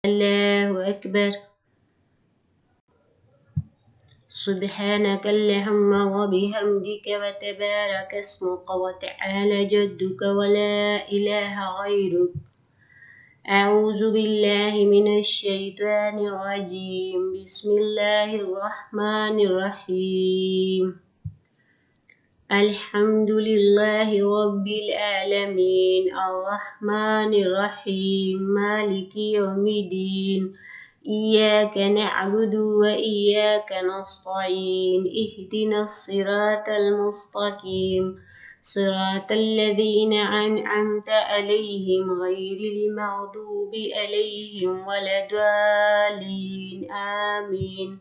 الله أكبر. سبحانك اللهم وبحمدك وتبارك اسمك وتعالى جدك ولا إله غيرك. أعوذ بالله من الشيطان الرجيم. بسم الله الرحمن الرحيم. الحمد لله رب العالمين الرحمن الرحيم مالك يوم الدين إياك نعبد وإياك نستعين اهدنا الصراط المستقيم صراط الذين أنعمت عليهم غير المغضوب عليهم ولا الضالين آمين.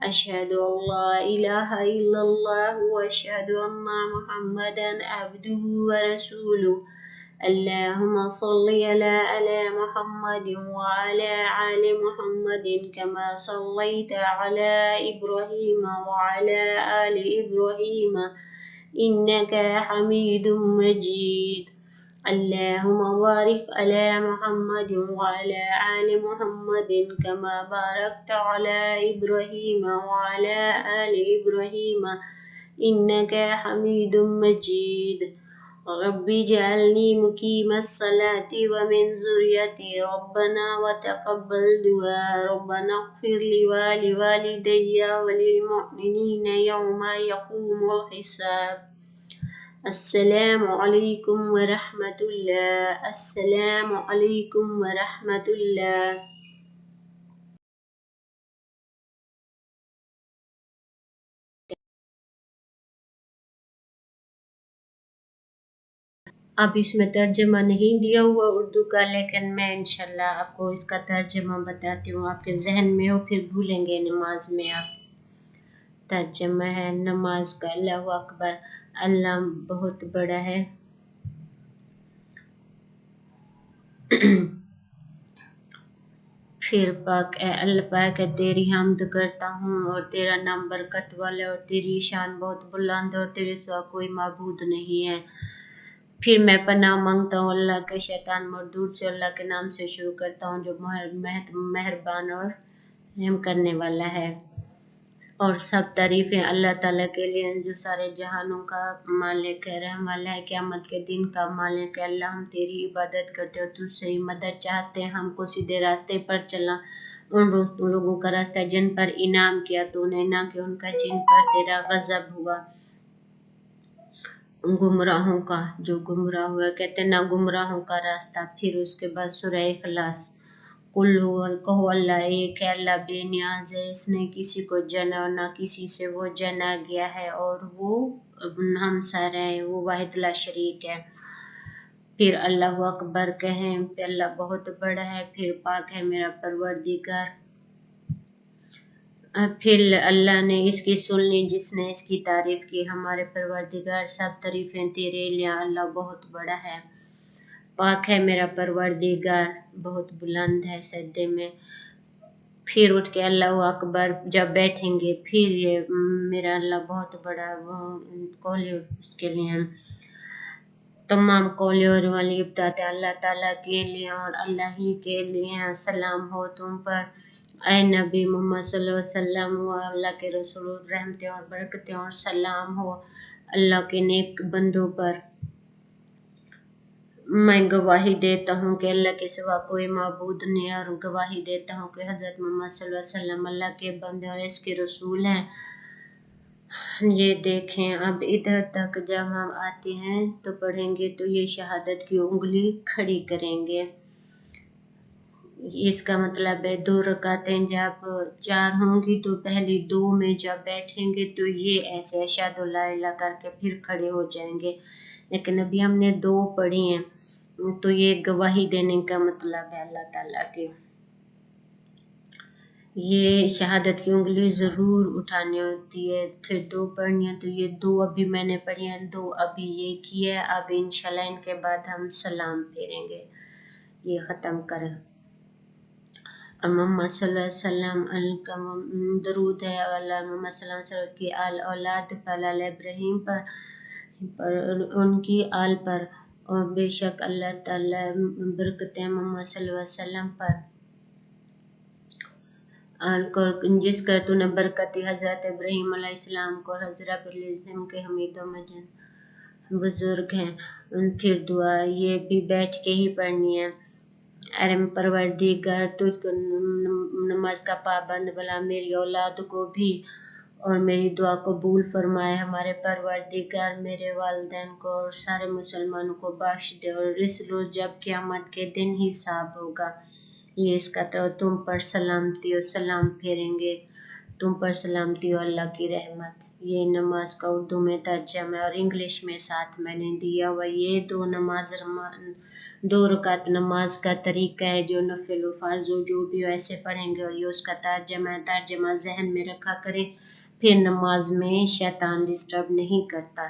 أشهد أن لا إله إلا الله وأشهد أن محمدا عبده ورسوله اللهم صل على محمد وعلى آل محمد كما صليت على إبراهيم وعلى آل إبراهيم إنك حميد مجيد اللهم بارك على محمد وعلى آل محمد كما باركت على إبراهيم وعلى آل إبراهيم إنك حميد مجيد رب اجعلني مقيم الصلاة ومن ذريتي ربنا وتقبل دعاء ربنا اغفر لي ولوالدي وللمؤمنين يوم يقوم الحساب السلام علیکم ورحمۃ اللہ السلام علیکم ورحمۃ اللہ اب اس میں ترجمہ نہیں دیا ہوا اردو کا لیکن میں انشاءاللہ آپ کو اس کا ترجمہ بتاتی ہوں آپ کے ذہن میں ہو پھر بھولیں گے نماز میں آپ ترجمہ ہے نماز کا اللہ اکبر اللہ بہت بڑا ہے پھر پاک اے اللہ پاک ہے تیری حمد کرتا ہوں اور تیرا نام برکت والا اور تیری شان بہت بلند اور تیرے سوا کوئی معبود نہیں ہے پھر میں پناہ مانگتا ہوں اللہ کے شیطان مردود سے اللہ کے نام سے شروع کرتا ہوں جو مہربان اور رحم کرنے والا ہے اور سب تعریفیں اللہ تعالیٰ کے لیے جو سارے جہانوں کا مالک ہے رحم والا ہے قیامت کے دن کا مالک ہے اللہ ہم تیری عبادت کرتے ہو تجھ سے ہی مدد چاہتے ہیں ہم کو سیدھے راستے پر چلا ان لوگوں کا راستہ جن پر انعام کیا تو نے نہ کہ ان کا جن پر تیرا غضب ہوا گمراہوں کا جو گمراہ ہوا کہتے نہ گمراہوں کا راستہ پھر اس کے بعد سورہ اخلاص کہو اللہ ایک ہے اللہ بے نیاز ہے اس نے کسی کو جنا نہ کسی سے وہ جنا گیا ہے اور وہ ہم سارے ہیں وہ واحد لا شریک ہے پھر اللہ اکبر کہیں پھر اللہ بہت بڑا ہے پھر پاک ہے میرا پروردگار پھر اللہ نے اس کی سن لی جس نے اس کی تعریف کی ہمارے پروردگار سب تعریفیں تیرے لیے اللہ بہت بڑا ہے پاک ہے میرا پروردگار بہت بلند ہے سجدے میں پھر اٹھ کے اللہ اکبر جب بیٹھیں گے پھر یہ میرا اللہ بہت بڑا قولی اس کے لیے تمام قولی اور والی ابتداء اللہ تعالیٰ کے لیے اور اللہ ہی کے لیے سلام ہو تم پر اے نبی محمد صلی اللہ علیہ وسلم و اللہ کے رسول رحمتیں اور برکتیں اور سلام ہو اللہ کے نیک بندوں پر میں گواہی دیتا ہوں کہ اللہ کے سوا کوئی معبود نہیں اور گواہی دیتا ہوں کہ حضرت محمد صلی اللہ علیہ وسلم اللہ کے بندے اور اس کے رسول ہیں یہ دیکھیں اب ادھر تک جب ہم آتے ہیں تو پڑھیں گے تو یہ شہادت کی انگلی کھڑی کریں گے اس کا مطلب ہے 2 رکعتیں جب 4 ہوں گی تو پہلی 2 میں جب بیٹھیں گے تو یہ ایسے اشہد لا الہ کر کے پھر کھڑے ہو جائیں گے لیکن ابھی ہم نے 2 پڑھی ہیں تو یہ گواہی دینے کا مطلب ہے اللہ تعالیٰ کے یہ شہادت کی انگلی ضرور اٹھانی ہوتی ہے پھر 2 پڑھنی ہے تو یہ 2 ابھی میں نے پڑھی ہیں 2 ابھی یہ کی ہے اب انشاءاللہ ان کے بعد ہم سلام پھیریں گے یہ ختم کریں اور محمد صلی اللہ علیہ وسلم کا درود ہے اللہ محمد صلی اللہ علیہ وسلم کی آل اولاد پر آل ابراہیم پر ان کی آل پر اور بے شک اللہ تعالیٰ برکتیں محمد صلی اللہ علیہ وسلم پر جس کر تو نے برکتی حضرت ابراہیم علیہ السلام کو حضرت العظم کے حمید و مجید بزرگ ہیں پھر دعا یہ بھی بیٹھ کے ہی پڑھنی ہے ارے پروردگار تجھ کو نماز کا پابند بلا میری اولاد کو بھی اور میری دعا قبول فرمائے ہمارے پروردگار میرے والدین کو اور سارے مسلمانوں کو بخش دے اور اس روز جب قیامت کے دن حساب ہوگا یہ اس کا تو تم پر سلامتی اور سلام پھیریں گے تم پر سلامتی ہو اللہ کی رحمت یہ نماز کا اردو میں ترجمہ اور انگلش میں ساتھ میں نے دیا ہوا. یہ دو رکعت نماز کا طریقہ ہے جو نفل و فرض و جو بھی ایسے پڑھیں گے، اور یہ اس کا ترجمہ ذہن میں رکھا کریں، پھر نماز میں شیطان ڈسٹرب نہیں کرتا.